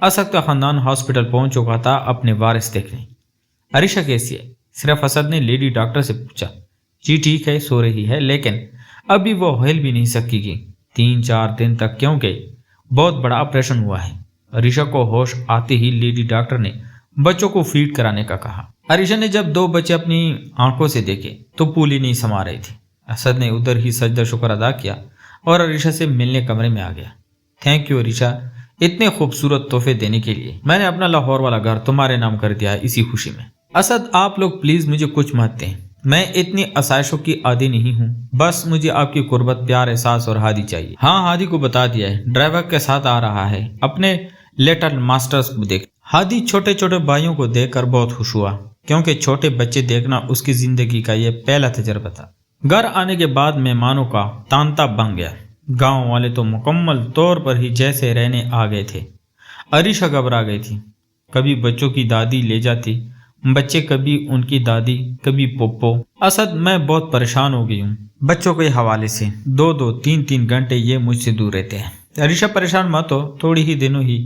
اسد کا خاندان ہاسپٹل پہنچ چکا تھا اپنے وارث دیکھنے۔ عریشہ کیسی ہے؟ صرف اسد نے لیڈی ڈاکٹر سے پوچھا۔ جی ٹھیک ہے، سو رہی ہے، لیکن ابھی وہ ہل بھی نہیں سکے گی 3-4 دن تک، کیونکہ بہت بڑا آپریشن ہوا ہے۔ عریشہ کو ہوش آتے ہی لیڈی ڈاکٹر نے بچوں کو فیڈ کرانے کا کہا۔ عریشہ نے جب 2 بچے اپنی آنکھوں سے دیکھے تو پولی نہیں سما رہی تھی۔ اسد نے ادھر ہی سجدہ شکر ادا کیا اور عریشہ سے ملنے کمرے میں آ گیا۔ تھینک یو عریشہ، اتنے خوبصورت تحفے دینے کے لیے۔ میں نے اپنا لاہور والا گھر تمہارے نام کر دیا ہے اسی خوشی میں۔ اسد آپ لوگ پلیز مجھے کچھ مت دیں، میں اتنی آسائشوں کی عادی نہیں ہوں، بس مجھے آپ کی قربت، پیار، احساس اور ہادی چاہیے۔ ہاں، ہادی کو بتا دیا ہے، ڈرائیور کے ساتھ آ رہا ہے، اپنے لٹل ماسٹرز کو دیکھ۔ ہادی چھوٹے چھوٹے بھائیوں کو دیکھ کر بہت خوش ہوا، کیونکہ چھوٹے بچے دیکھنا اس کی زندگی کا یہ پہلا تجربہ تھا۔ گھر آنے کے بعد مہمانوں کا تانتا بن گیا۔ گاؤں والے تو مکمل طور پر ہی جیسے رہنے آ گئے تھے۔ عریشہ گھبرا گئی تھی، کبھی بچوں کی دادی لے جاتی، بچے کبھی ان کی دادی، کبھی پپو۔ اسد، میں بہت پریشان ہو گئی ہوں بچوں کے حوالے سے، 2-3 گھنٹے یہ مجھ سے دور رہتے ہیں۔ عریشہ پریشان مت ہو، تھوڑی ہی دنوں ہی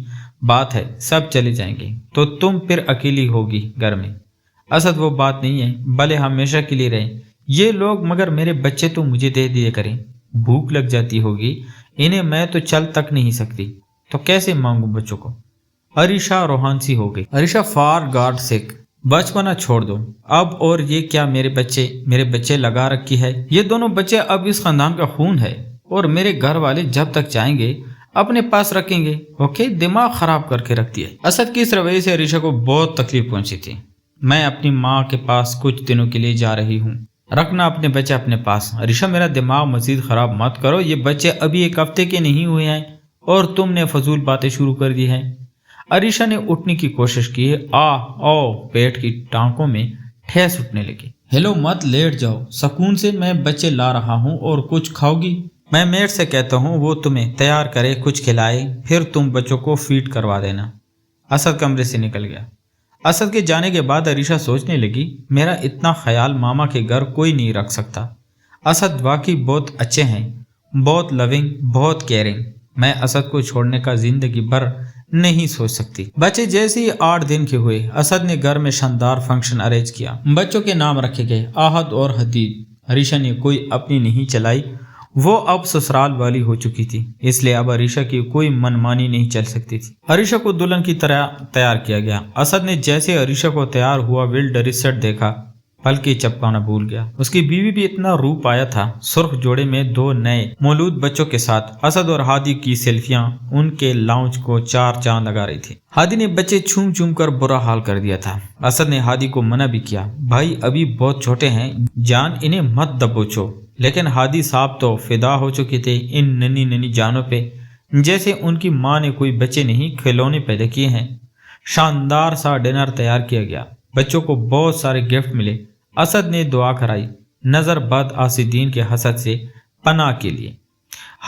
بات ہے، سب چلے جائیں گے تو تم پھر اکیلی ہوگی گھر میں۔ اسد، وہ بات نہیں ہے، بھلے ہمیشہ کے لیے رہیں یہ لوگ، مگر میرے بچے تو مجھے دے دیا کریں، بھوک لگ جاتی ہوگی انہیں، میں تو چل تک نہیں سکتی، تو کیسے مانگوں بچوں کو۔ عریشہ روحان سی ہو گئی۔ عریشہ، فار گاڈ سیک بچپنا چھوڑ دو اب، اور یہ کیا میرے بچے لگا رکھی ہے، یہ دونوں بچے اب اس خاندان کا خون ہے، اور میرے گھر والے جب تک چاہیں گے اپنے پاس رکھیں گے۔ اوکے، دماغ خراب کر کے رکھتی ہے۔ اسد کی اس رویے سے عریشہ کو بہت تکلیف پہنچی تھی۔ میں اپنی ماں کے پاس کچھ دنوں کے لیے جا رہی ہوں، رکھنا اپنے بچے اپنے پاس۔ عریشہ، میرا دماغ مزید خراب مت کرو، یہ بچے ابھی 1 ہفتے کے نہیں ہوئے ہیں اور تم نے فضول باتیں شروع کر دی ہیں۔ عریشہ نے اٹھنے کی کوشش کی، پیٹ کی ٹانکوں میں ٹھیس اٹھنے لگی۔ ہلو، مت لیٹ جاؤ، سکون سے، میں بچے لا رہا ہوں، اور کچھ کھاؤ گی؟ میں میٹ سے کہتا ہوں وہ تمہیں تیار کرے، کچھ کھلائے، پھر تم بچوں کو فیڈ کروا دینا۔ اسد کمرے سے نکل گیا۔ اسد کے جانے کے بعد عریشہ سوچنے لگی، میرا اتنا خیال ماما کے گھر کوئی نہیں رکھ سکتا۔ اسد واقعی بہت اچھے ہیں، بہت لونگ، بہت کیئرنگ۔ میں اسد کو چھوڑنے کا زندگی بھر نہیں سوچ سکتی۔ بچے جیسے ہی 8 دن کے ہوئے، اسد نے گھر میں شاندار فنکشن ارینج کیا۔ بچوں کے نام رکھے گئے، احد اور حدید۔ عریشہ نے کوئی اپنی نہیں چلائی، وہ اب سسرال والی ہو چکی تھی، اس لیے اب عریشہ کی کوئی منمانی نہیں چل سکتی تھی۔ عریشہ کو دلہن کی طرح تیار کیا گیا۔ اسد نے جیسے عریشہ کو تیار ہوا ولڈری سیٹ دیکھا، پلکی چپکانا بھول گیا۔ اس کی بیوی بھی اتنا روپ آیا تھا، سرخ جوڑے میں 2 نئے مولود بچوں کے ساتھ۔ اسد اور ہادی کی سیلفیاں ان کے لاؤنج کو 4 چاند لگا رہی تھی۔ ہادی نے بچے چوم چوم کر برا حال کر دیا تھا۔ اسد نے ہادی کو منع بھی کیا، بھائی ابھی بہت چھوٹے ہیں جان، انہیں مت دبوچو، لیکن ہادی صاحب تو فدا ہو چکے تھے ان ننی جانوں پہ، جیسے ان کی ماں نے کوئی بچے نہیں کھلونے پیدا کیے ہیں۔ شاندار سا ڈنر تیار کیا گیا، بچوں کو بہت سارے گفٹ ملے۔ اسد نے دعا کرائی، نظر بد آسدین کے حسد سے پناہ کے لیے۔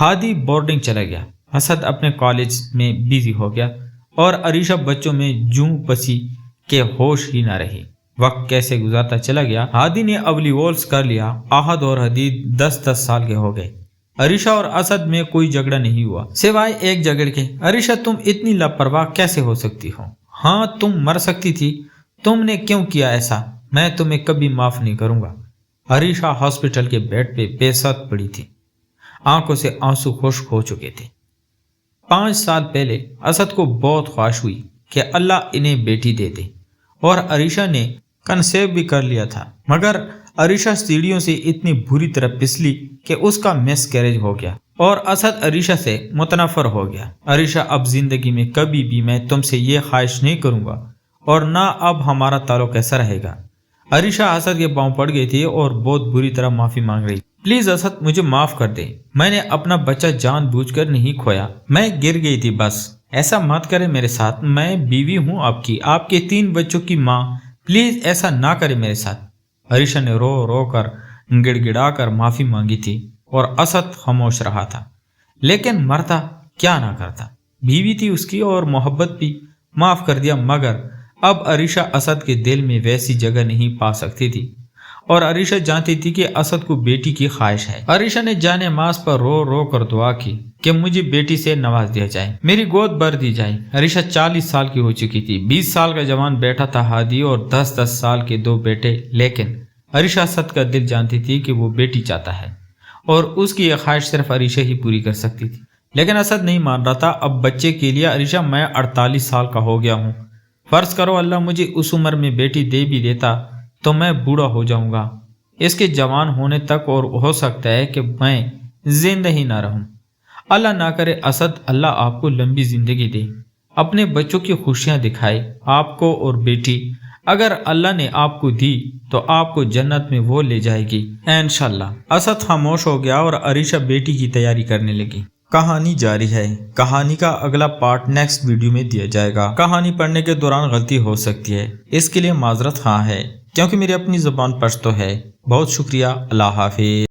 ہادی بورڈنگ چلا گیا، اسد اپنے کالج میں بیزی ہو گیا، اور عریشہ بچوں میں جوں پسی کے ہوش ہی نہ رہی۔ وقت کیسے گزارتا چلا گیا۔ ہادی نے اولیولز کر لیا، احد اور حدید 10 سال کے ہو گئے۔ عریشہ اور اسد میں کوئی جھگڑا نہیں ہوا، سوائے ایک جھگڑ کے۔ عریشہ، تم اتنی لاپرواہ کیسے ہو سکتی ہو؟ ہاں، تم مر سکتی تھی، تم نے کیوں کیا ایسا؟ میں تمہیں کبھی معاف نہیں کروں گا۔ عریشہ ہاسپٹل کے بیڈ پہ بے ست پڑی تھی، آنکھوں سے آنسو خشک ہو چکے تھے۔ 5 سال پہلے اسد کو بہت خواہش ہوئی کہ اللہ انہیں بیٹی دے دے، اور عریشہ نے کنسیو بھی کر لیا تھا، مگر عریشہ سیڑھیوں سے اتنی بری طرح پسلی کہ اس کا مس کیریج ہو گیا، اور اسد عریشہ سے متنفر ہو گیا۔ عریشہ، اب زندگی میں کبھی بھی میں تم سے یہ خواہش نہیں کروں گا، اور نہ اب ہمارا تعلق ایسا رہے گا۔ عریشہ اسد کے پاؤں پڑ گئی تھی اور بہت بری طرح معافی مانگ رہی۔ پلیز اسد، مجھے معاف کر دے، میں نے اپنا بچہ جان بوجھ کر نہیں کھویا، میں گر گئی تھی بس، ایسا مت کرے میرے ساتھ، میں بیوی ہوں آپ کے 3 بچوں کی ماں، پلیز ایسا نہ کرے میرے ساتھ۔ عریشہ نے رو رو کر گڑ گڑا کر معافی مانگی تھی، اور اسد خاموش رہا تھا، لیکن مرتا کیا نہ کرتا، بیوی تھی اس کی اور محبت بھی، معاف کر دیا، مگر اب عریشہ اسد کے دل میں ویسی جگہ نہیں پا سکتی تھی۔ اور عریشہ جانتی تھی کہ اسد کو بیٹی کی خواہش ہے۔ عریشہ نے جانے ماز پر رو رو کر دعا کی کہ مجھے بیٹی سے نواز دیا جائے، میری گود بھر دی جائے۔ عریشہ 40 سال کی ہو چکی تھی، 20 سال کا جوان بیٹا تھا ہادی اور 10 سال کے 2 بیٹے، لیکن عریشہ اسد کا دل جانتی تھی کہ وہ بیٹی چاہتا ہے اور اس کی یہ خواہش صرف عریشہ ہی پوری کر سکتی تھی۔ لیکن اسد نہیں مان رہا تھا۔ اب بچے کے لیے عریشہ میں 48 سال کا ہو گیا ہوں، فرض کرو اللہ مجھے اس عمر میں بیٹی دے بھی دیتا تو میں بوڑھا ہو جاؤں گا، اس کے جوان ہونے تک، اور ہو سکتا ہے کہ میں زندہ ہی نہ رہوں۔ اللہ نہ کرے اسد، اللہ آپ کو لمبی زندگی دے، اپنے بچوں کی خوشیاں دکھائے آپ کو اور بیٹی۔ اگر اللہ نے آپ کو دی تو آپ کو جنت میں وہ لے جائے گی انشاءاللہ۔ اسد خاموش ہو گیا اور عریشہ بیٹی کی تیاری کرنے لگی۔ کہانی جاری ہے۔ کہانی کا اگلا پارٹ نیکسٹ ویڈیو میں دیا جائے گا۔ کہانی پڑھنے کے دوران غلطی ہو سکتی ہے، اس کے لیے معذرت خواہ ہے کیونکہ میری اپنی زبان پشتو ہے۔ بہت شکریہ، اللہ حافظ۔